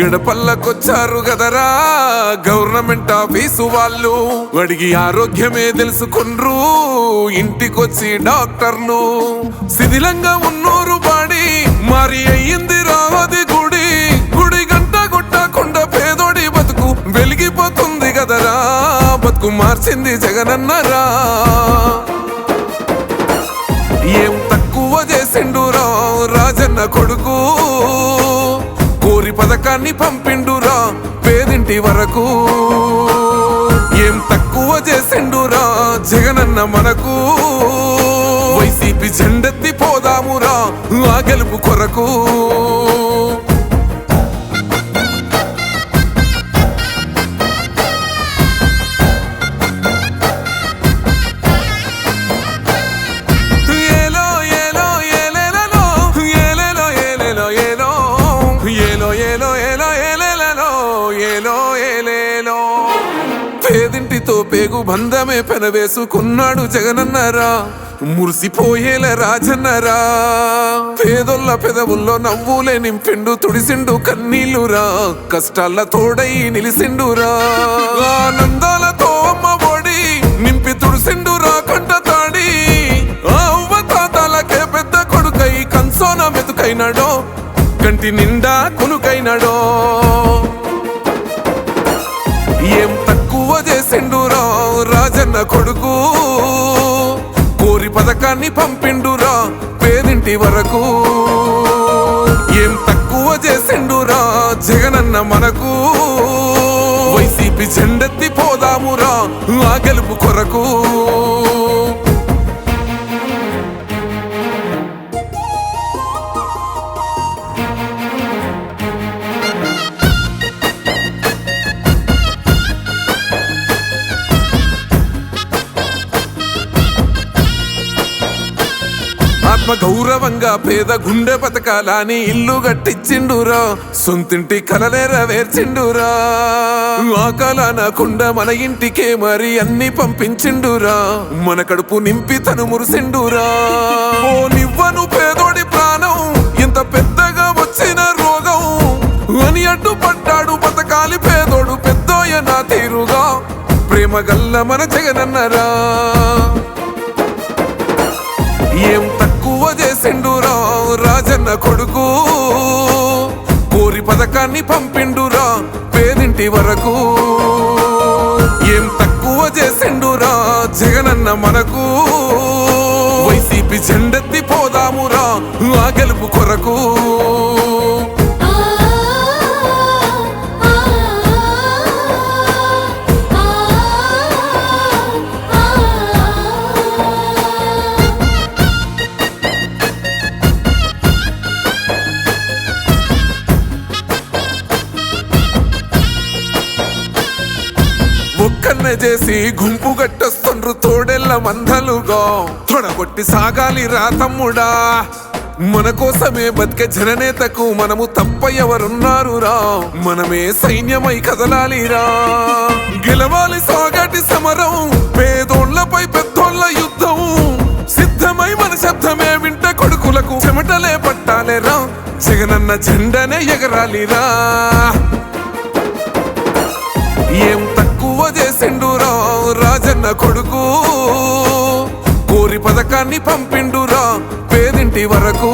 గడపల్లకొచ్చారు గదరా government office వాళ్ళు, అడిగి ఆరోగ్యమే తెలుసుకుండ్రు ఇంటికొచ్చి డాక్టర్లు. శిథిలంగా ఉన్నోరు బాడి మరి అయ్యింది రావది గుడి, గుడి గంట కొట్టకుండా పేదోడి బతుకు వెలిగిపోతుంది గదరా, బతుకు మార్చింది జగనన్నరా. ఏం తక్కువ చేసిండురా రాజన్న కొడుకు, కోరి పథకాన్ని పంపిండురా పేదింటి వరకు. ఏం తక్కువ చేసిండురా జగనన్న మనకు, వైసీపీ జెండెత్తి పోదామురా ఆ గెలుపు కొరకు. పేదింటితో పేగు బంధమే పెనవేసుకున్నాడు జగనన్నరా, మురిసిపోయేల రాజన్నరా. పేదొల్ల పెదవుల్లో నవ్వులే నింపిండు తుడిసిండు కన్నీళ్ళురా, కష్టాల తోడై నిలిసిండురా. ఆనందాలతో అమ్మ ఒడి నింపి తుడిసిండురా కంట తాడి, అవ్వ తాతలకే పెద్ద కొడుకై కంసోన మెతుకైనాడో, కంటి నిండా కునుకైనాడో. ఏం తక్కువ చేసిండురా రాజన్న కొడుకు, కోరి పథకాన్ని పంపిండురా పేదింటి వరకు. ఏం తక్కువ చేసిండురా జగనన్న మనకు, వైసీపీ జెండెత్తి పోదామురా ఆ గెలుపు కొరకు. ఆత్మ గౌరవంగా పేద గుండె బతకాలని ఇల్లు గట్టించిండురా, సొంతింటి కల నెరవేర్చిండురా. ఆ కలనకుండా మన ఇంటికే మరి అన్ని పంపించిండురా, మన కడుపు నింపి తను మురిసిండురా. ఓ నివ్వను పేదోడి ప్రాణం ఎంత పెద్దగా వచ్చిన రోగం అని అడ్డుపడ్డాడు బతకాలి పేదోడు పెద్దోయ నా తీరుగా, ప్రేమ గల్ల మన జగనన్నరా. ఏం తక్కువ చేసిండురా రాజన్న కొడుకు, కోరి పథకాన్ని పంపిండురా పేదింటి వరకు. ఏం తక్కువ చేసిండురా జగనన్న మనకు, వైసీపీ జెండెత్తి పోదామురా ఆ గెలుపు కొరకు. ఒక్కన్నే చేసి గుంపు గట్టొస్తుండ్రు తోడెల్ల మందలుగా, తొడగొట్టి సాగాలి రా తమ్ముడా. మన కోసమే బతికే జననేతకు మనము తప్ప ఎవరున్నారు రా, మనమే సైన్యమై కదలాలిరా. గెలవాలి సాగటి సమరం, పేదోళ్లపై పెద్దోళ్ల యుద్ధం, సిద్ధమై మన శబ్దమే వింట కొడుకులకు చెమటలే పట్టాలేరా, జగనన్న జెండనే ఎగరాలిరా. ఏం తక్కువ చేసిండురా రాజన్న కొడుకు, కోరి పథకాన్ని పంపిండురా పేదింటి వరకు.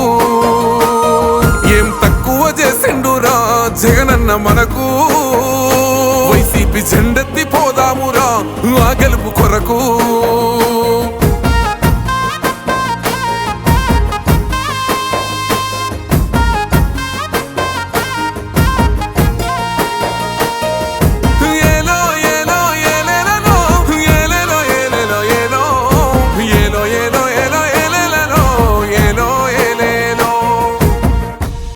ఏం తక్కువ చేసిండురా జగనన్న మనకు, వైసీపీ జెండెత్తి పోదామురా ఆ గెలుపు కొరకు.